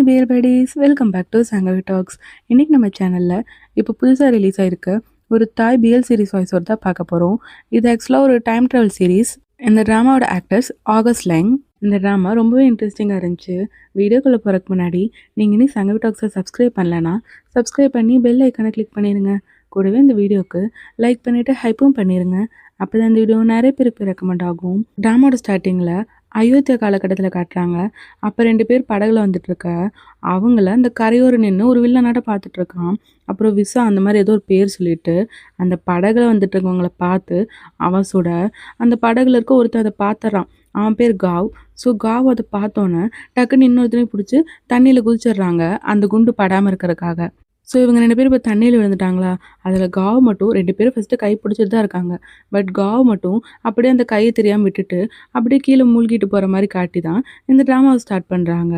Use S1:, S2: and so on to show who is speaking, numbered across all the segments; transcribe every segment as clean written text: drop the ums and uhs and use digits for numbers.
S1: Pier buddies, welcome back to Sangavi talks. இன்றைக்கி நம்ம சேனலில் இப்போ புதுசாக ரிலீஸ் ஆகிருக்க ஒரு தாய் பிஎல் சீரிஸ் வாய்ஸோடு தான் பார்க்க போகிறோம். இது ஆக்சுவலாக ஒரு டைம் ட்ராவல் சீரீஸ். இந்த ட்ராமாவோட ஆக்டர்ஸ் ஆகஸ்ட் லைங். இந்த ட்ராமா ரொம்பவே இன்ட்ரெஸ்டிங்காக இருந்துச்சு. வீடியோக்குள்ளே போகிறதுக்கு முன்னாடி நீங்கள் இன்னும் சங்கவி டாக்ஸை சப்ஸ்கிரைப் பண்ணலன்னா சப்ஸ்கிரைப் பண்ணி பெல் ஐக்கானை கிளிக் பண்ணிடுங்க. கூடவே இந்த வீடியோவுக்கு லைக் பண்ணிவிட்டு ஹைப்பும் பண்ணிடுங்க. அப்போ தான் இந்த வீடியோ நிறைய பேருக்கு ரெக்கமெண்ட் ஆகும். ட்ராமாவோட ஸ்டார்டிங்கில் அயோத்தியா காலகட்டத்தில் காட்டுறாங்க. அப்போ 2 பேர் படகுல வந்துட்டுருக்க அவங்கள அந்த கரையோரம் நின்று ஒரு வில்லனாட்ட பார்த்துட்ருக்கான். அப்புறம் விசா அந்த மாதிரி ஏதோ ஒரு பேர் சொல்லிட்டு அந்த படகுல வந்துட்டு இருக்கவங்கள பார்த்து அவன் சுட அந்த படகுல இருக்க ஒருத்தர் அதை பார்த்துறான். அவன் பேர் காவ். ஸோ காவ் அதை பார்த்தோன்னே டக்குன்னு இன்னொருத்தனையும் பிடிச்சி தண்ணியில் குதிச்சிடுறாங்க அந்த குண்டு படாமல் இருக்கிறதுக்காக. ஸோ இவங்க 2 பேரும் இப்போ தண்ணியில் விழுந்துட்டாங்களா. அதில் காவ் மட்டும் 2 பேரும் ஃபஸ்ட்டு கை பிடிச்சிட்டு தான் இருக்காங்க. பட் காவ் மட்டும் அப்படியே அந்த கையை தெரியாமல் விட்டுட்டு அப்படியே கீழே மூழ்கிட்டு போகிற மாதிரி காட்டி தான் இந்த ட்ராமாவை ஸ்டார்ட் பண்ணுறாங்க.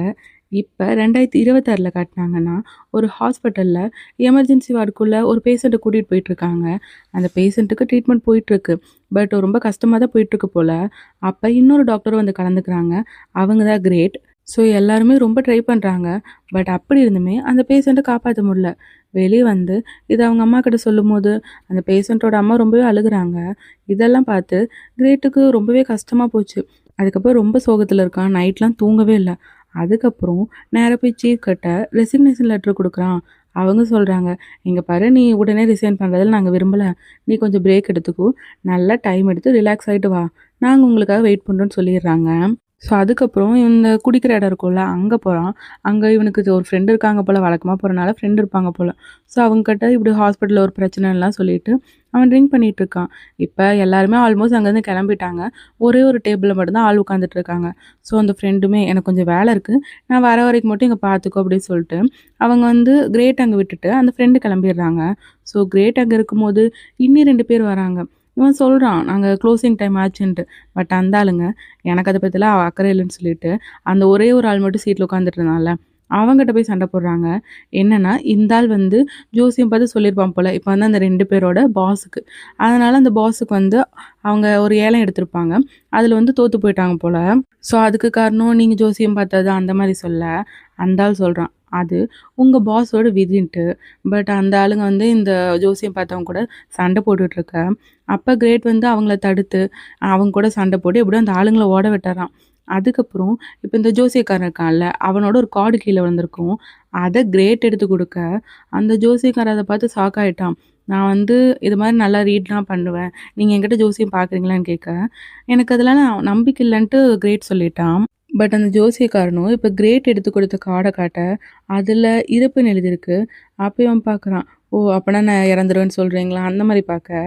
S1: இப்போ 2026 காட்டினாங்கன்னா ஒரு ஹாஸ்பிட்டலில் எமர்ஜென்சி வார்டுக்குள்ளே ஒரு பேஷண்ட்டை கூட்டிகிட்டு போயிட்டுருக்காங்க. அந்த பேஷண்ட்டுக்கு ட்ரீட்மெண்ட் போயிட்டுருக்கு. பட் ரொம்ப கஷ்டமாக தான் போயிட்டுருக்கு போல். அப்போ இன்னொரு டாக்டரும் வந்து கலந்துக்கிறாங்க. அவங்க தான் கிரேட். ஸோ எல்லாருமே ரொம்ப ட்ரை பண்ணுறாங்க. பட் அப்படி இருந்துமே அந்த பேஷண்ட்டை காப்பாற்ற முடியல. வெளியே வந்து இதை அவங்க அம்மா கிட்ட சொல்லும் போது அந்த பேஷண்ட்டோட அம்மா ரொம்பவே அழுகுறாங்க. இதெல்லாம் பார்த்து கிரேட்டுக்கு ரொம்பவே கஷ்டமாக போச்சு. அதுக்கப்புறம் ரொம்ப சோகத்தில் இருக்கான். நைட்லாம் தூங்கவே இல்லை. அதுக்கப்புறம் நேராக போய் சீஃப் கிட்ட ரெசிக்னேஷன் லெட்டர் கொடுக்குறான். அவங்க சொல்கிறாங்க, இங்கே பாரு, நீ உடனே ரிசைன் பண்ணுறதில் நாங்கள் விரும்பலை. நீ கொஞ்சம் பிரேக் எடுத்துக்கோ, நல்லா டைம் எடுத்து ரிலாக்ஸ் ஆகிட்டு வா, நாங்கள் உங்களுக்காக வெயிட் பண்ணுறோன்னு சொல்லிடுறாங்க. ஸோ அதுக்கப்புறம் இந்த குடிக்கிற இடம் இருக்கும்ல, அங்கே போகிறான். அங்கே இவனுக்கு ஒரு ஃப்ரெண்டு இருக்காங்க போல். வழக்கமாக போகிறனால ஃப்ரெண்டு இருப்பாங்க போல். ஸோ அவங்ககிட்ட இப்படி ஹாஸ்பிட்டலில் ஒரு பிரச்சனைலாம் சொல்லிவிட்டு அவன் ட்ரிங்க் பண்ணிகிட்டு இருக்கான். இப்போ எல்லாருமே ஆல்மோஸ்ட் அங்கேருந்து கிளம்பிட்டாங்க. ஒரே ஒரு டேபிளில் மட்டும்தான் ஆள் உட்காந்துட்டு இருக்காங்க. ஸோ அந்த ஃப்ரெண்டுமே எனக்கு கொஞ்சம் வேலை இருக்குது, நான் வர வரைக்கும் மட்டும் இங்கே பார்த்துக்கோ அப்படின்னு சொல்லிட்டு அவங்க வந்து கிரேட் அங்கே விட்டுட்டு அந்த ஃப்ரெண்டு கிளம்பிடுறாங்க. ஸோ கிரேட் அங்கே இருக்கும்போது இன்னும் 2 பேர் வராங்க. இவன் சொல்கிறான், நாங்கள் க்ளோசிங் டைம் ஆச்சுன்ட்டு. பட் அந்த ஆளுங்க எனக்கு அதை பற்றிலாம் அக்கறை இல்லைன்னு சொல்லிட்டு அந்த ஒரே ஒரு ஆள் மட்டும் சீட்டில் உட்காந்துட்டு இருந்தான்ல, அவங்ககிட்ட போய் சண்டை போடுறாங்க. என்னென்னா, இந்த ஆள் வந்து ஜோசியம் பார்த்து சொல்லியிருப்பான் போல் இப்போ வந்து அந்த 2 பேரோட பாஸுக்கு. அதனால் அந்த பாஸுக்கு வந்து அவங்க ஒரு ஏலம் எடுத்திருப்பாங்க. அதில் வந்து தோற்று போயிட்டாங்க போல். ஸோ அதுக்கு காரணம் நீங்கள் ஜோசியம் பார்த்தது அந்த மாதிரி சொல்ல அந்த ஆள் சொல்கிறான், அது உங்கள் பாஸோட விதின்ட்டு. பட் அந்த ஆளுங்க வந்து இந்த ஜோசியம் பார்த்தவங்க கூட சண்டை போட்டுட்ருக்க. அப்போ கிரேட் வந்து அவங்கள தடுத்து அவங்க கூட சண்டை போட்டு எப்படியும் அந்த ஆளுங்களை ஓட விட்டுறான். அதுக்கப்புறம் இப்போ இந்த ஜோசியக்காரன் இருக்கான்ல, அவனோட ஒரு கார்டு கீழே வந்திருக்கும். அதை கிரேட் எடுத்து கொடுக்க அந்த ஜோசியக்காரன் அதை பார்த்து ஷாக் ஆகிட்டான். நான் வந்து இது மாதிரி நல்லா ரீட்லாம் பண்ணுவேன், நீங்கள் என்கிட்ட ஜோசியம் பார்க்குறீங்களான்னு கேட்க எனக்கு அதெல்லாம் நம்பிக்கை இல்லைன்ட்டு கிரேட் சொல்லிட்டான். பட் அந்த ஜோசியக்காரனும் இப்போ கிரேட் எடுத்து கொடுத்த கார்டை காட்ட அதில் இறப்புன்னு எழுதியிருக்கு. அப்போ அவன் பார்க்குறான், ஓ அப்போனா நான் இறந்துருவேன்னு சொல்கிறீங்களா அந்த மாதிரி பார்க்க.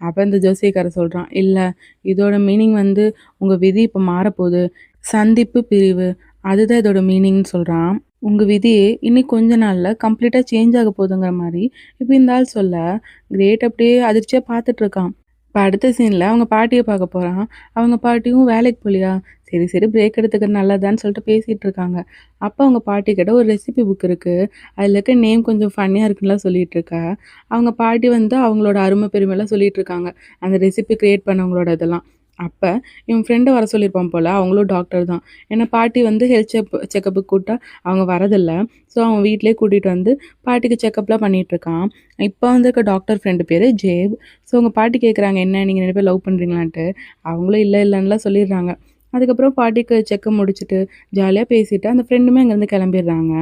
S1: அப்போ இந்த ஜோசியக்காரன் சொல்கிறான், இல்லை, இதோட மீனிங் வந்து உங்கள் விதி இப்போ மாறப்போகுது, சந்திப்பு பிரிவு, அதுதான் இதோட மீனிங்னு சொல்கிறான். உங்கள் விதியே இன்னும் கொஞ்ச நாளில் கம்ப்ளீட்டாக சேஞ்ச் ஆக போகுதுங்கிற மாதிரி இப்போ இந்த ஆள் சொல்ல கிரேட் அப்படியே அதிர்ச்சியாக பார்த்துட்ருக்கான். இப்போ அடுத்த சீனில் அவங்க பாட்டியை பார்க்க போகிறான். அவங்க பாட்டியும் வேலைக்கு போகலையா, சரி சரி பிரேக் எடுத்துக்கிறது நல்லதான்னு சொல்லிட்டு பேசிகிட்டு இருக்காங்க. அப்போ அவங்க பாட்டி கிட்ட ஒரு ரெசிபி புக் இருக்குது, அதில் இருக்க நேம் கொஞ்சம் ஃபன்னியாக இருக்குன்னுலாம் சொல்லிகிட்டு இருக்கா. அவங்க பாட்டி வந்து அவங்களோட அருமை பெருமைலாம் சொல்லிகிட்டு இருக்காங்க, அந்த ரெசிபி க்ரியேட் பண்ணவங்களோட இதெல்லாம். அப்போ இவன் ஃப்ரெண்டை வர சொல்லியிருப்பான் போல், அவங்களும் டாக்டர் தான். ஏன்னா பாட்டி வந்து ஹெல்த் செக்கப்புக்கு கூப்பிட்டா அவங்க வரதில்லை. ஸோ அவன் வீட்டிலே கூட்டிகிட்டு வந்து பாட்டிக்கு செக்கப்லாம் பண்ணிகிட்ருக்கான். இப்போ வந்திருக்க டாக்டர் ஃப்ரெண்டு பேர் ஜேப். ஸோ அவங்க பாட்டி கேட்குறாங்க, என்ன நீங்கள் 2 பேர் லவ் பண்ணுறீங்களான்ட்டு. அவங்களும் இல்லை இல்லைன்னுலாம் சொல்லிடுறாங்க. அதுக்கப்புறம் பாட்டிக்கு செக்கப் முடிச்சுட்டு ஜாலியாக பேசிவிட்டு அந்த ஃப்ரெண்டுமே அங்கேருந்து கிளம்பிடுறாங்க.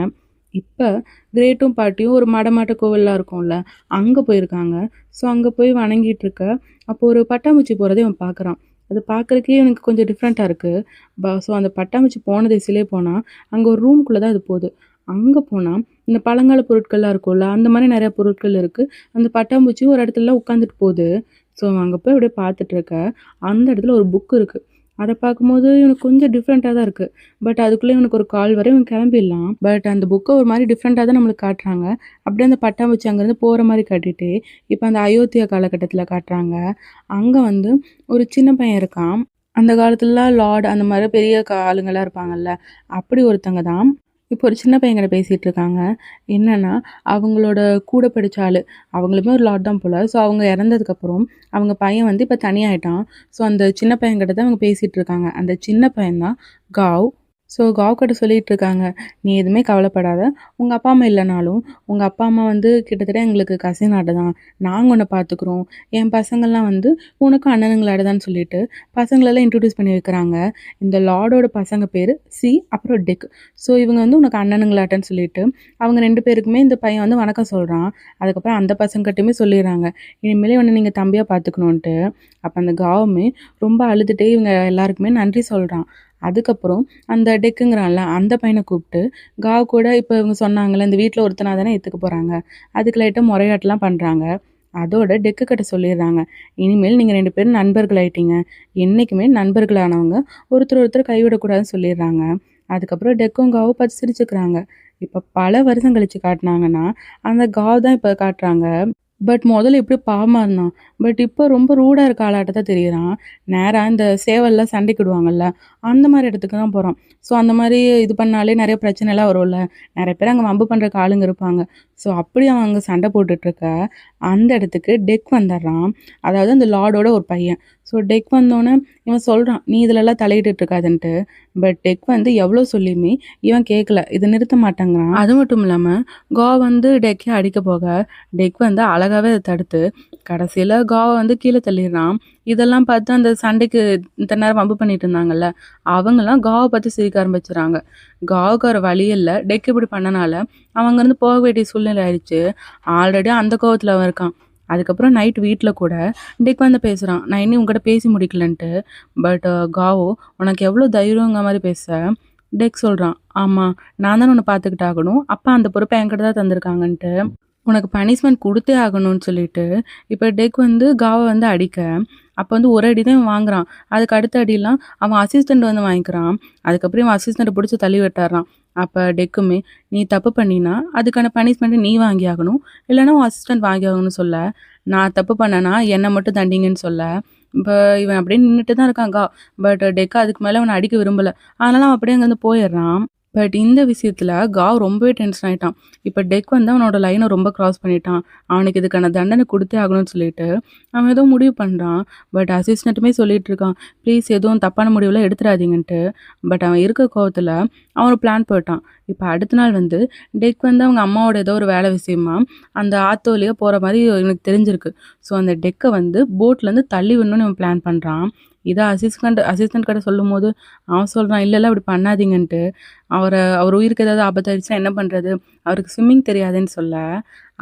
S1: இப்போ கிரேட்டும் பாட்டியும் ஒரு மடமாட்ட கோவில்லாம் இருக்கும்ல, அங்கே போயிருக்காங்க. ஸோ அங்கே போய் வணங்கிட்டு இருக்க அப்போது ஒரு பட்டாம்பூச்சி போகிறதே அவன் பார்க்குறான். அது பார்க்குறக்கே எனக்கு கொஞ்சம் டிஃப்ரெண்ட்டாக இருக்குது. ஸோ அந்த பட்டாம்பூச்சி போன திசையிலே போனால் அங்கே ஒரு ரூம்குள்ளே தான் அது போகுது. அங்கே போனால் இந்த பழங்கால பொருட்கள்லாம் இருக்கும்ல, அந்த மாதிரி நிறையா பொருட்கள் இருக்குது. அந்த பட்டாம்பூச்சி ஒரு இடத்துலலாம் உட்காந்துட்டு போகுது. ஸோ அங்கே போய் அப்படியே பார்த்துட்ருக்க அந்த இடத்துல ஒரு புக் இருக்குது. அதை பார்க்கும்போது இவனுக்கு கொஞ்சம் டிஃப்ரெண்ட்டாக தான் இருக்குது. பட் அதுக்குள்ளே இவனுக்கு ஒரு கால் வர இவன் கிளம்பிடலாம். பட் அந்த புக்கை ஒரு மாதிரி டிஃப்ரெண்ட்டாக தான் நம்மளுக்கு காட்டுறாங்க. அப்படியே அந்த பட்டாம்பூச்சி அங்கேருந்து போகிற மாதிரி காட்டிட்டு இப்போ அந்த அயோத்தியா காலகட்டத்தில் காட்டுறாங்க. அங்கே வந்து ஒரு சின்ன பையன் இருக்கான். அந்த காலத்துலலாம் லார்ட் அந்த மாதிரி பெரிய ஆளுங்கள்லாம் இருப்பாங்கல்ல, அப்படி ஒருத்தங்க தான் இப்போ ஒரு சின்ன பையன்கிட்ட பேசிகிட்டு இருக்காங்க. என்னென்னா, அவங்களோட கூட படித்த ஆள் அவங்களுமே ஒரு லாட் தான் போல். ஸோ அவங்க இறந்ததுக்கப்புறம் அவங்க பையன் வந்து இப்போ தனியாகிட்டான். ஸோ அந்த சின்ன பையன்கிட்ட தான் அவங்க பேசிகிட்டு இருக்காங்க. அந்த சின்ன பையன் தான் காவ். ஸோ காவ்கிட்ட சொல்லிட்டு இருக்காங்க, "நீ எதுவுமே கவலைப்படாத. உங்க அப்பா, அம்மா இல்லனாலும், உங்க அப்பா, அம்மா வந்து கிட்டத்தட்ட எங்களுக்கு கசின் ஆட்ட தான். நாங்க உன்ன பார்த்துக்குறோம். என் பசங்கள்லாம் வந்து உனக்கும் அண்ணனுங்களாட தான்னு" சொல்லிட்டு பசங்களெல்லாம் இன்ட்ரோடியூஸ் பண்ணி வைக்கிறாங்க. இந்த லார்டோட பசங்க பேரு சி, அப்புறம் டெக். ஸோ இவங்க வந்து உனக்கு அண்ணனுங்களாட்டன்னு சொல்லிட்டு, அவங்க 2 பேருக்குமே இந்த பையன் வந்து வணக்கம் சொல்றான். அதுக்கப்புறம் அந்த பசங்ககிட்டயுமே சொல்லிர்றாங்க, "இனிமேல் இவன நீங்க தம்பியா பார்த்துக்கணுன்ட்டு." அப்ப அந்த காவுமே ரொம்ப அழுதுட்டே இவங்க எல்லாருக்குமே நன்றி சொல்றான். அதுக்கப்புறம் அந்த டெக்குங்கிறான்ல, அந்த பையன கூப்ட்டு, காவ் கூட இப்ப இவங்க சொன்னாங்கல்ல, இந்த வீட்ல ஒருத்தனா தானே ஏத்துக்க போறாங்க. அதுக்கு லைட்டா முறையாட்டலாம் பண்றாங்க. அதோட டெக்கு கிட்ட சொல்லிர்றாங்க, "இனிமேல் நீங்க 2 பேரும் நண்பர்களாயிட்டீங்க. என்னைக்குமே நண்பர்களானவங்க ஒருத்தர் ஒருத்தர் கைவிடக்கூடாதுன்னு" சொல்லிர்றாங்க. அதுக்கப்புறம் டெக்கும் காவும் பார்த்து சிரிச்சுக்கிறாங்க. இப்ப பல வருஷம் கழிச்சு காட்டுனாங்கன்னா, அந்த காவ் தான் இப்ப காட்டுறாங்க. பட் மொதல்ல எப்படி பாவமா இருந்தான். பட் இப்போ ரொம்ப ரூடா இருக்க ஆளாட்ட தான் தெரியுறான். நேரா இந்த சேவல்லாம் சண்டைக்கு விடுவாங்கல்ல, அந்த மாரி இடத்துக்கு தான் போறான். ஸோ அந்த மாரி இது பண்ணாலே நெறைய பிரச்சனைலாம் வரும்ல. நெறைய பேர் அங்க வம்பு பண்றக்கு ஆளுங்க இருப்பாங்க. ஸோ அப்படி அவன் அங்க சண்டை போட்டுட்ருக்க, அந்த இடத்துக்கு டெக் வந்துடுறான். அதாவது அந்த லார்டோட ஒரு பையன். ஸோ டெக் வந்தோனே இவன் சொல்றான், "நீ இதுலலாம் தலையிட்டுட்டு இருக்காதன்ட்டு." பட் டெக் வந்து எவ்வளோ சொல்லியுமே இவன் கேட்கல. இத நிறுத்த மாட்டேங்கிறான். அது மட்டும் இல்லாம, வந்து டெக்க அடிக்க போக, டெக் வந்து அழகாவே அத தடுத்து, கடைசியில காவ வந்து கீழ தள்ளிர்றான். இதெல்லாம் பார்த்து அந்த சண்டைக்கு இத்தன நேரம் வம்பு பண்ணிட்டு இருந்தாங்கல்ல, அவங்கலாம் காவ பார்த்து சிரிக்க ஆரம்பிச்சுறாங்க. காவுக்கு வேற வழி இல்ல. டெக் இப்படி பண்ணனால, அவன் அங்கருந்து போக வேண்டிய சூழ்நிலை ஆயிருச்சு. ஆல்ரெடி அந்த கோவத்துல அவன் இருக்கான். அதுக்கப்புறம் நைட் வீட்ல கூட டெக் வந்து பேசுறான். "நான் இன்னும் உன்கிட்ட பேசி முடிக்கலன்ட்டு." பட் காவோ, "உனக்கு எவ்வளோ தைரியங்கிற மாரி பேச." டெக் சொல்றான், "ஆமா, நான் தானே உன்ன பார்த்துக்கிட்டாகணும். அப்பா அந்த பொறுப்ப என்கிட்ட தான் தந்திருக்காங்கன்ட்டு. உனக்கு பனிஷ்மென்ட் குடுத்தே ஆகணும்னு" சொல்லிட்டு, இப்ப டெக் வந்து காவ வந்து அடிக்க, அப்ப வந்து ஒரு அடி தான் இவன் வாங்குறான். அதுக்கு அடுத்த அடிலாம் அவன் அசிஸ்டன்ட் வந்து வாங்கிக்கிறான். அதுக்கப்புறம் இவன் அசிஸ்டன்ட்ட புடிச்சு தள்ளி விட்டுர்றான். அப்ப டெக்குமே, "நீ தப்பு பண்ணீன்னா, அதுக்கான பனிஷ்மென்ட்ட நீ வாங்கியாகணும். இல்லன்னா உன் அசிஸ்டன்ட் வாங்கியாகணும்னு" சொல்ல, "நான் தப்பு பண்ணேன்னா, என்ன மட்டும் தண்டீங்கன்னு" சொல்ல, இப்ப இவன் அப்படியே நின்னுட்டு தான் இருக்கான் பட் டெக் அதுக்கு மேல அவன அடிக்க விரும்பல. அதனால அவன் அப்படியே அங்கருந்து போயிர்றான். பட் இந்த விஷயத்துல ரொம்பவே டென்ஷன் ஆயிட்டான். இப்ப டெக் வந்து அவனோட லைன ரொம்ப கிராஸ் பண்ணிட்டான். அவனுக்கு இதுக்கான தண்டனை குடுத்தே ஆகணும்னு சொல்லிட்டு, அவன் ஏதோ முடிவு பண்றான். பட் அசிஸ்டன்ட்டுமே சொல்லிட்டு இருக்கான், "ப்ளீஸ் எதுவும் தப்பான முடிவுலாம் எடுத்துறாதீங்கன்ட்டு." பட் அவன் இருக்க கோவத்துல அவன் ஒரு பிளான் போட்டான். இப்ப அடுத்த நாள் வந்து டெக் வந்து அவங்க அம்மாவோட ஏதோ ஒரு வேலை விஷயமா அந்த ஆத்து வழியா போற மாரி இவனுக்கு தெரிஞ்சிருக்கு. ஸோ அந்த டெக்க வந்து போட்லருந்து தள்ளி விடணும்னு இவன் பிளான் பண்றான். இத அசிஸ்டன்ட் கிட்ட சொல்லும்போது, அவன் சொல்றான், "இல்ல, இல்ல அப்படி பண்ணாதீங்கன்ட்டு." அவர் உயிருக்கு ஏதாவது ஆபத்தாயிடுச்சுன்னா என்ன பண்றது? அவருக்கு ஸ்விம்மிங் தெரியாதுன்னு சொல்ல,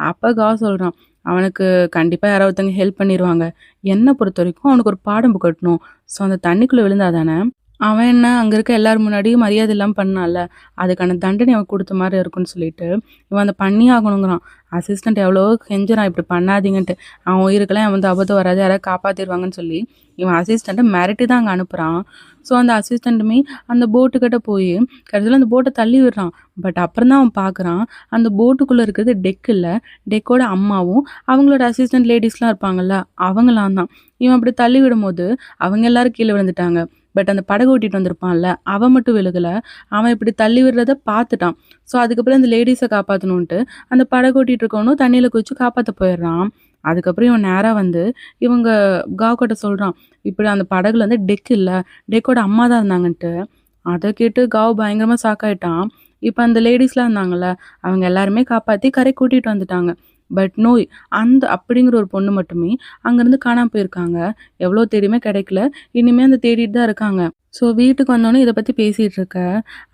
S1: அப்ப சொல்றான், "அவனுக்கு கண்டிப்பா யாரோ ஒருத்தங்க ஹெல்ப் பண்ணிருவாங்க. என்ன பொறுத்தவரைக்கும் அவனுக்கு ஒரு பாடம் புகட்டணும். ஸோ அந்த தண்ணிக்குள்ள விழுந்தா தானே, அவன் என்ன அங்க இருக்க எல்லார் முன்னாடியும் மரியாதை இல்லாம பண்ணான்ல, அதுக்கான தண்டனை அவன் குடுத்த மாரி இருக்கும்னு" சொல்லிட்டு, இவன் அத பண்ணியே ஆகணுங்கிறான். அசிஸ்டன்ட் எவ்வளவோ கெஞ்சுறான், "இப்படி பண்ணாதீங்கன்ட்டு." அவன் உயிருக்கெல்லாம் வந்து ஆபத்து வராது, யாராவது காப்பாத்திருவாங்கன்னு சொல்லி, இவன் அசிஸ்டன்ட்ட மிரட்டி தான் அங்க அனுப்புறான். ஸோ அந்த அசிஸ்டன்ட்டுமே அந்த போட்டு கிட்ட போயி, கடைசில அந்த போட்ட தள்ளி விடுறான். பட் அப்புறம் தான் அவன் பார்க்குறான், அந்த போட்டுக்குள்ள இருக்கிறது டெக் இல்ல, டெக்கோட அம்மாவும், அவங்களோட அசிஸ்டன்ட் லேடீஸ்லாம் இருப்பாங்கல்ல, அவங்கலாம் தான். இவன் அப்படி தள்ளி விடும்போது, அவங்க எல்லாரும் கீழ விழுந்துட்டாங்க. பட் அந்த படகு ஓட்டிட்டு வந்திருப்பான்ல, அவன் மட்டும் விழுகல. அவன் இப்படி தள்ளி விடுறத பார்த்துட்டான். ஸோ அதுக்கப்புறம் இந்த லேடீஸ காப்பாத்தணுன்ட்டு, அந்த படகு ஓட்டிட்டு இருக்கவனும் தண்ணீல குதிச்சு காப்பாத்த போயிடுறான். அதுக்கப்புறம் இவன் நேரா வந்து இவங்க கிட்ட சொல்றான், இப்படி அந்த படகுல வந்து டெக் இல்ல, டெக்கோட அம்மா தான் இருந்தாங்கன்ட்டு. அத கேட்டு பயங்கரமா ஷாக் ஆயிட்டான். இப்ப அந்த லேடீஸ்லாம் இருந்தாங்கல்ல, அவங்க எல்லாருமே காப்பாத்தி கரைக்கு கூட்டிட்டு வந்துட்டாங்க. பட் நோய் அந்த அப்படிங்கிற ஒரு பொண்ணு மட்டுமே அங்கருந்து காணாம போயிருக்காங்க. எவ்வளோ தேடியுமே கிடைக்கல. இனிமே அந்த தேடிட்டு தான் இருக்காங்க. ஸோ வீட்டுக்கு வந்தோனே இத பத்தி பேசிட்டு இருக்க,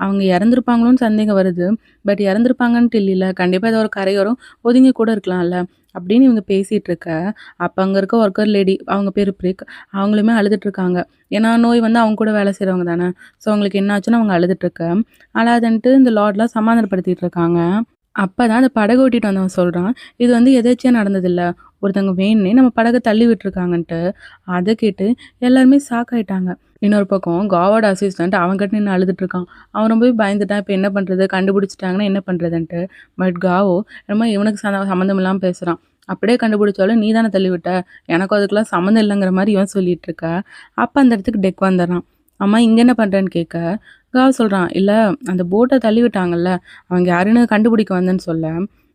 S1: அவங்க இறந்திருப்பாங்களோன்னு சந்தேகம் வருது. பட் இறந்திருப்பாங்கன்ட்டு இல்லைல்ல. கண்டிப்பா ஏதோ ஒரு கரையோரம் ஒதுங்கி கூட இருக்கலாம்ல. அப்படின்னு இவங்க பேசிட்டு இருக்க, அப்ப அங்க இருக்க ஒர்க்கர் லேடி அவங்க பேரு பிரிக். அவங்களுமே அழுதுட்டு இருக்காங்க. ஏன்னா நோய் வந்து அவங்க கூட வேலை செய்றவங்க தானே. ஸோ அவங்களுக்கு என்ன ஆச்சுன்னு அவங்க அழுதுட்டு இருக்க, அழாதன்ட்டு இந்த லார்ட்லாம் சமாதானப்படுத்திட்டு இருக்காங்க. அப்பதான் அந்த படகு ஓட்டிட்டு வந்தவன் சொல்றான், "இது வந்து எதேர்ச்சியா நடந்ததில்ல. ஒருத்தவங்க வேணும்னே நம்ம படக தள்ளி விட்டுருக்காங்கன்ட்டு." அத கேட்டு எல்லாருமே ஷாக் ஆயிட்டாங்க. இன்னொரு பக்கம் காவோட அசிஸ்டன்ட் அவன்கிட்ட நின்னு அழுதுட்டு இருக்கான். அவன் ரொம்பவே பயந்துட்டான். இப்ப என்ன பண்றது? கண்டுபிடிச்சுட்டாங்கன்னா என்ன பண்றதுன்ட்டு. பட் என்னமோ இவனுக்கு சம்மந்தம் இல்லாம பேசுறான். "அப்படியே கண்டுபிடிச்சாலும் நீ தானே தள்ளி விட்ட. எனக்கும் அதுக்கெல்லாம் சம்மந்தம் இல்லங்கிற" மாரி இவன் சொல்லிட்டு இருக்க. அப்ப அந்த இடத்துக்கு டெக் வந்துடுறான். "அம்மா இங்க என்ன பண்றேன்னு?" கேட்க, சொல்றான், "இல்ல, அந்த போட்ட தள்ளி விட்டாங்கல்ல, அவங்க யாருன்னு கண்டுபிடிக்க வந்தேன்னு சொல்ல,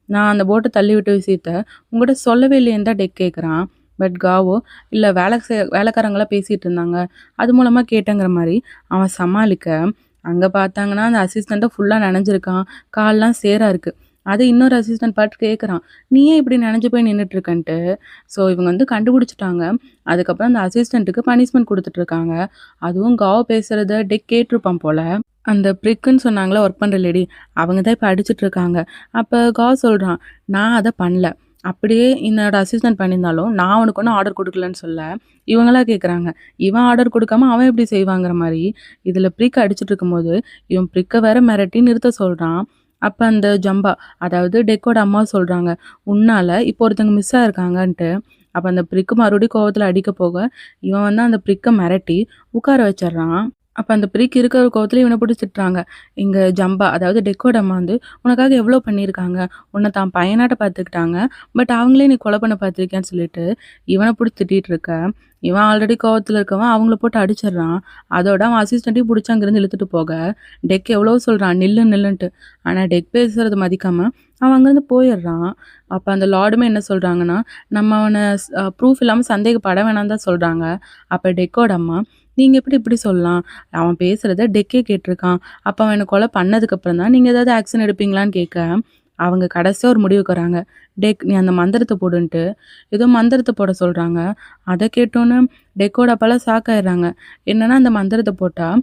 S1: நான் அந்த போட்ட தள்ளி விட்ட விஷயத்த உன்கிட்ட சொல்லவே இல்லையேன்னு" தான் டெக் கேட்குறான். பட் "இல்ல வேலைக்காரங்களா பேசிட்டு இருந்தாங்க. அது மூலமா கேட்டேங்கிற" மாரி அவன் சமாளிக்க, அங்கே பார்த்தாங்கன்னா அந்த அசிஸ்டண்ட்டை ஃபுல்லாக நனைஞ்சிருக்கான், கால்லாம் சேராக இருக்குது. அது இன்னொரு அசிஸ்டன்ட் பார்த்து கேட்குறான், நீ ஏன் இப்படி நனைஞ்சு போய் நின்றுட்டுருக்கன்ட்டு. ஸோ இவங்க வந்து கண்டுபிடிச்சிட்டாங்க. அதுக்கப்புறம் அந்த அசிஸ்டண்ட்டுக்கு பனிஷ்மெண்ட் கொடுத்துட்ருக்காங்க. அதுவும் காவ் பேசுகிறத டெக் கேட்டிருப்பான் போல். அந்த ப்ரிக்குன்னு சொன்னாங்களே ஒர்க் பண்ணுற லேடி, அவங்க தான் இப்போ அடிச்சிட்ருக்காங்க. அப்போ காவ் சொல்கிறான், நான் அதை பண்ணல, அப்படியே என்னோட அசிஸ்டன்ட் பண்ணியிருந்தாலும் நான் அவனுக்கு ஒன்றும் ஆர்டர் கொடுக்கலன்னு சொல்ல. இவங்களா கேட்குறாங்க, இவன் ஆர்டர் கொடுக்காம அவன் எப்படி செய்வாங்கிற மாதிரி. இதில் ப்ரிக் அடிச்சிட்டு இருக்கும்போது இவன் ப்ரிக்கை வேற மிரட்டி நிறுத்த சொல்கிறான். அப்போ அந்த ஜம்பா, அதாவது டெக்கோட அம்மா சொல்கிறாங்க, உன்னால் இப்போ ஒருத்தங்க மிஸ் ஆயிருக்காங்கன்ட்டு. அப்போ அந்த ப்ரிக்கு மறுபடியும் கோவத்தில் அடிக்க போக இவன் வந்து அந்த ப்ரிக்கை மிரட்டி உட்கார வச்சிட்றான். அப்போ அந்த ப்ரிக் இருக்கிற கோவத்தில் இவனை பிடிச்சி திட்டுறாங்க. இங்கே ஜம்பா, அதாவது டெக்கோட அம்மா வந்து உனக்காக எவ்வளோ பண்ணியிருக்காங்க, உன்னை தான் பையனாட்ட பார்த்துக்கிட்டாங்க, பட் அவங்களே நீ கொலை பண்ண பார்த்துருக்கேன்னு சொல்லிட்டு இவனை பிடிச்சி திட்டிகிட்டு இருக்க. இவன் ஆல்ரெடி கோவத்தில் இருக்கவன் அவங்கள போட்டு அடிச்சிடுறான். அதோட அவன் அசிஸ்டண்ட்டையும் பிடிச்சி அங்கேருந்து இழுத்துட்டு போக டெக் எவ்வளோ சொல்கிறான் நில்லு நில்லுன்ட்டு. ஆனால் டெக் பேசுகிறத மதிக்காமல் அவன் அங்கேருந்து போயிடுறான். அப்போ அந்த லார்டுமே என்ன சொல்கிறாங்கன்னா, நம்ம அவனை ப்ரூஃப் இல்லாமல் சந்தேகப்பட வேணாம் தான் சொல்கிறாங்க. அப்போ டெக்கோட அம்மா, நீங்கள் எப்படி இப்படி சொல்லலாம், அவன் பேசுகிறத டெக்கே கேட்டிருக்கான், அப்போ அவன் என்னை கொலை பண்ணதுக்கப்புறம் தான் நீங்கள் ஏதாவது ஆக்ஷன் எடுப்பீங்களான்னு கேட்க அவங்க கடைசியாக ஒரு முடிவுக்கு வராங்க. டெக் நீ அந்த மந்திரத்தை போடுன்ட்டு ஏதோ மந்திரத்தை போட சொல்கிறாங்க. அதை கேட்டோன்னே டெக்கோட அப்பெல்லாம் ஷாக் ஆயிடுறாங்க. என்னன்னா அந்த மந்திரத்தை போட்டால்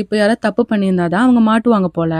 S1: இப்போ யாராவது தப்பு பண்ணியிருந்தா தான் அவங்க மாட்டுவாங்க போல்.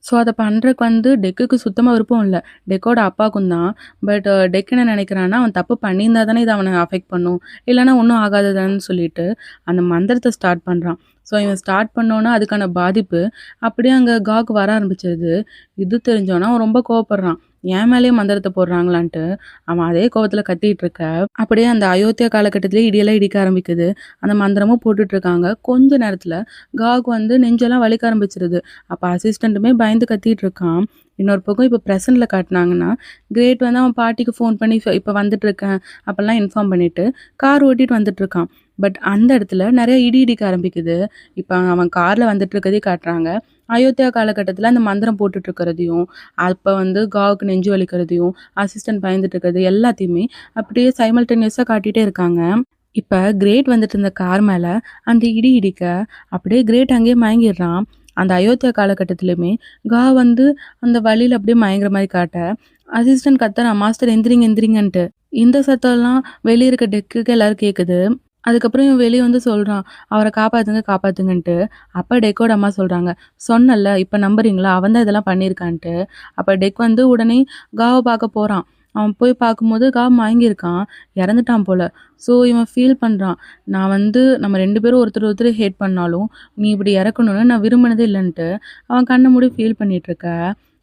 S1: ஸோ அதை பண்ணுறதுக்கு வந்து டெக்குக்கு சுத்தமாக விருப்பம் இல்லை, டெக்கோட அப்பாவுக்கும் தான். பட் டெக் என்ன நினைக்கிறான்னா, அவன் தப்பு பண்ணியிருந்தா தானே இது அவனை அஃபெக்ட் பண்ணும், இல்லைனா ஒன்றும் ஆகாததான்னு சொல்லிட்டு அந்த மந்திரத்தை ஸ்டார்ட் பண்ணுறான். ஸோ இவன் ஸ்டார்ட் பண்ணோன்னா அதுக்கான பாதிப்பு அப்படியே அங்கே காக்கு வர ஆரம்பிச்சிருது. இது தெரிஞ்சோன்னா அவன் ரொம்ப கோவப்படுறான், என் மேலேயே மந்திரத்தை போடுறாங்களான்ட்டு. அவன் அதே கோவத்தில் கத்திட்டு இருக்க அப்படியே அந்த அயோத்தியா காலகட்டத்திலே இடியெல்லாம் இடிக்க ஆரம்பிக்குது. அந்த மந்திரமும் போட்டுட்டு இருக்காங்க. கொஞ்ச நேரத்தில் காக் வந்து நெஞ்செல்லாம் வலிக்க ஆரம்பிச்சிருது. அப்போ அசிஸ்டண்ட்டுமே பயந்து கத்திட்டு இருக்கான். இன்னொரு பக்கம் இப்போ ப்ரெசண்டில் காட்டினாங்கன்னா, கிரேட் வந்து அவன் பாட்டிக்கு ஃபோன் பண்ணி இப்போ வந்துட்டுருக்கேன் அப்போல்லாம் இன்ஃபார்ம் பண்ணிவிட்டு கார் ஓட்டிகிட்டு வந்துட்டுருக்கான். பட் அந்த இடத்துல நிறைய இடி இடிக்க ஆரம்பிக்குது. இப்போ அவன் காரில் வந்துட்டு இருக்கதே காட்டுறாங்க. அயோத்தியா காலகட்டத்தில் அந்த மந்திரம் போட்டுட்டு இருக்கிறதையும், அப்போ வந்து காவுக்கு நெஞ்சு வலிக்கிறதையும், அசிஸ்டன்ட் பயந்துட்டு இருக்கிறது எல்லாத்தையுமே அப்படியே சைமல்டேனியஸாக காட்டிகிட்டே இருக்காங்க. இப்போ கிரேட் வந்துட்டு இருந்த கார் மேலே அந்த இடி இடிக்க அப்படியே கிரேட் அங்கேயே மயங்கிடுறான். அந்த அயோத்தியா காலகட்டத்திலுமே கா வந்து அந்த வழியில் அப்படியே மயங்குற மாதிரி காட்ட அசிஸ்டன்ட் கத்துறான், மாஸ்டர் எந்திரிங்க எந்திரிங்கன்ட்டு. இந்த சத்தம்லாம் வெளியே இருக்க டெக்குக்கு எல்லாரும் கேட்குது. அதுக்கப்புறம் இவன் வெளியே வந்து சொல்கிறான், அவரை காப்பாற்றுங்க காப்பாற்றுங்கன்ட்டு. அப்போ டெக்கோட அம்மா சொல்கிறாங்க, சொன்னல இப்போ நம்புறீங்களா, அவன் தான் இதெல்லாம் பண்ணியிருக்கான்ட்டு. அப்போ டெக் வந்து உடனே காவை பார்க்க போகிறான். அவன் போய் பார்க்கும்போது கா மயங்கியிருக்கான், இறந்துட்டான் போல். ஸோ இவன் ஃபீல் பண்ணுறான், நான் வந்து நம்ம 2 பேரும் ஒருத்தர் ஒருத்தர் ஹேட் பண்ணாலும் நீ இப்படி இறக்கணும்னு நான் விரும்பினதே இல்லைன்ட்டு அவன் கண்ணை மூடி ஃபீல் பண்ணிகிட்ருக்க.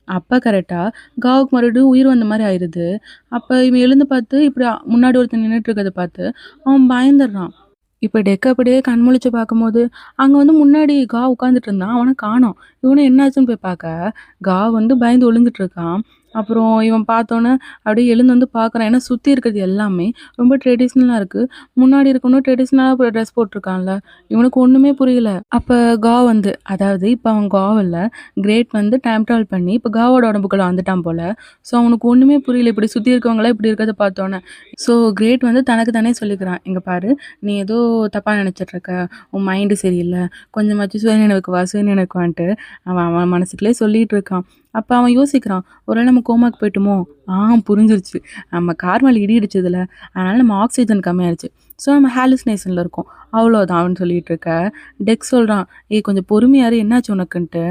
S1: அப்போ கரெக்டாக காவுக்கு மறுபடியும் உயிர் வந்த மாதிரி ஆயிடுது. அப்போ இவன் எழுந்து பார்த்து இப்படி முன்னாடி ஒருத்தன் நின்றுட்டு இருக்கிறத பார்த்து அவன் பயந்துடுறான். இப்போ டெக் அப்படியே கண் முழிச்சு பார்க்கும்போது அங்கே வந்து முன்னாடி கா உட்காந்துட்டு இருந்தான், அவனை காணோம். இவனை என்னாச்சுன்னு போய் பார்க்க கா வந்து பயந்து ஒளிஞ்சிட்டு இருக்கான். அப்புறம் இவன் பார்த்தோன்னே அப்படியே எழுந்து வந்து பார்க்குறான். ஏன்னா சுற்றி இருக்கிறது எல்லாமே ரொம்ப ட்ரெடிஷ்னலாக இருக்குது. முன்னாடி இருக்கணும் ட்ரெடிஷ்னலாக ட்ரெஸ் போட்டிருக்கான்ல, இவனுக்கு ஒன்றுமே புரியல. அப்போ கா வந்து, அதாவது இப்போ அவன் காவில் கிரேட் வந்து டைம் ட்ராவல் பண்ணி இப்போ காவோட உடம்புக்குள்ள வந்துட்டான் போல். ஸோ அவனுக்கு ஒன்றுமே புரியல, இப்படி சுற்றி இருக்கவங்களாம் இப்படி இருக்கிறத பார்த்தோன்னே. ஸோ கிரேட் வந்து தனக்கு தானே சொல்லிக்கிறான், இங்கே பாரு நீ ஏதோ தப்பாக நினச்சிட்ருக்க, உன் மைண்டு சரியில்லை, கொஞ்சமாச்சும் சுயநினைவுக்கு வா சுயநினைவுக்கு வான்ட்டு அவன் அவன் மனசுக்குள்ளே சொல்லிகிட்டு இருக்கான். அப்போ அவன் யோசிக்கிறான், ஒருவேளை நம்ம கோமாக்கு போயிட்டோமோ. புரிஞ்சிருச்சு, நம்ம கார் மேலே இடி இடிச்சதில்ல, அதனால் நம்ம ஆக்சிஜன் கம்மியாயிருச்சு, ஸோ நம்ம ஹாலுசினேஷனில் இருக்கோம், அவ்வளோதான் அவன் சொல்லிகிட்டு இருக்க. டெக் சொல்கிறான், கொஞ்சம் பொறுமையாரு, என்னாச்சு உனக்குன்ட்டு.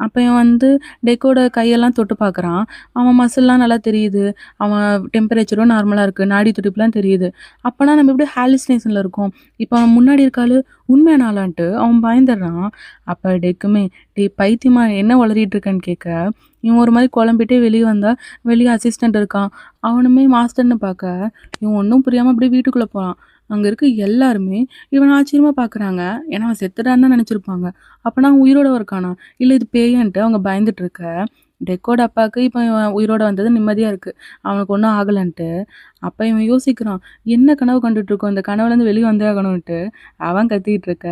S1: அப்போ இவன் வந்து டெக்கோட கையெல்லாம் தொட்டு பார்க்குறான். அவன் மசில்லாம் நல்லா தெரியுது, அவன் டெம்பரேச்சரும் நார்மலாக இருக்குது, நாடி துடிப்புலாம் தெரியுது. அப்போனா நம்ம எப்படி ஹாலுசினேஷனில் இருக்கோம், இப்போ அவன் முன்னாடி இருக்காள் உண்மையான ஆளான்ட்டு அவன் பயந்துடுறான். அப்போ டெக்குமே, பைத்தியமா என்ன வளரிட்டு இருக்கேன்னு கேட்க இவன் ஒரு மாதிரி குழம்பிட்டே வெளியே வந்தா வெளியே அசிஸ்டண்ட் இருக்கான். அவனுமே மாஸ்டர்னு பார்க்க இவன் ஒன்றும் புரியாமல் அப்படியே வீட்டுக்குள்ளே போகிறான். அங்கே இருக்க எல்லாருமே இவன் ஆச்சரியமாக பார்க்குறாங்க. ஏன்னா அவன் செத்துட்டான்னு தான் நினச்சிருப்பாங்க. அப்போனா அவன் உயிரோட இருக்கானா, இல்லை இது பேயன்ட்டு அவங்க பயந்துட்டு இருக்க. டெக்கோட அப்பாவுக்கு இப்போ இவன் உயிரோட வந்தது நிம்மதியாக இருக்குது, அவனுக்கு ஒன்றும் ஆகலைன்ட்டு. அப்போ இவன் யோசிக்கிறான், என்ன கனவு கண்டுட்ருக்கோம், இந்த கனவுலேருந்து வெளியே வந்தே ஆகணும்ன்ட்டு அவன் கத்திக்கிட்டு இருக்க.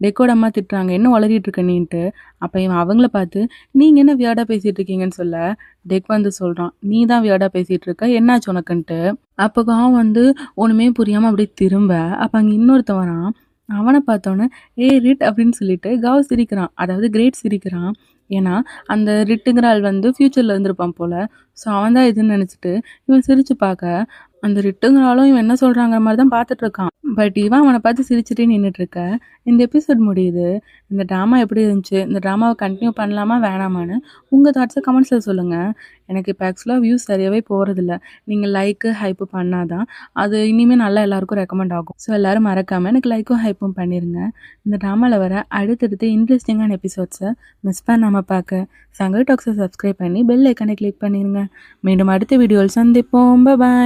S1: டெக்கோட அம்மா திட்டுறாங்க, என்ன வளரிட்டு இருக்க நீன்ட்டு. அப்போ இவன் அவங்கள பார்த்து, நீங்கள் என்ன வியாடாக பேசிகிட்டு இருக்கீங்கன்னு சொல்ல டெக் வந்து சொல்கிறான், நீ தான் வியாடாக பேசிகிட்டு இருக்க, என்னாச்சு உனக்குன்ட்டு. அப்போ அவன் வந்து ஒன்றுமே புரியாமல் அப்படியே திரும்ப அப்போ அங்கே இன்னொருத்தன் வரான். அவன பார்த்தோன்னே, "ஏய் ரிட்" அப்படின்னு சொல்லிட்டு கௌஸ் சிரிக்கிறான். அதாவது கிரேட் சிரிக்கிறான். ஏன்னா, அந்த ரிட்டுங்கிற ஆள் வந்து ஃப்யூச்சர்ல இருந்திருப்பான் போல. ஸோ, அவன் தான் இதுன்னு நெனச்சுட்டு, இவன் சிரிச்சு பார்க்க, அந்த ரிட்டுங்கிற ஆளும் இவன் என்ன சொல்றாங்கிற மாரி தான் பார்த்துட்டு இருக்கான். பட் இவன் அவன பார்த்து சிரிச்சுட்டே நின்னுட்டுருக்க. இந்த எபிசோட் முடியுது. இந்த ட்ராமா எப்படி இருந்துச்சு? இந்த ட்ராமாவ கன்டின்யூ பண்ணலாமா? வேணாமான்னு உங்க தாட்ஸ கமெண்ட்ஸ்ல சொல்லுங்க. எனக்கு இப்ப ஆக்சுவலா வியூஸ் சரியாவே போறதில்ல. நீங்க லைக்கு, ஹைப் பண்ணா தான் அது இனிமே நல்லா எல்லாருக்கும் ரெக்கமெண்ட் ஆகும். ஸோ எல்லாரும் மறக்காம எனக்கு லைக்கும், ஹைப்பும் பண்ணிருங்க. இந்த ட்ராமால வர அடுத்தடுத்து இன்ட்ரெஸ்டிங்கான எபிசோட்ஸ மிஸ் பண்ணாம பார்க்க சங்கவி டாக்ஸை சப்ஸ்கிரைப் பண்ணி பெல் ஐக்கானை கிளிக் பண்ணிருங்க. மீண்டும் அடுத்த வீடியோவில் சந்திப்போம். பாய்.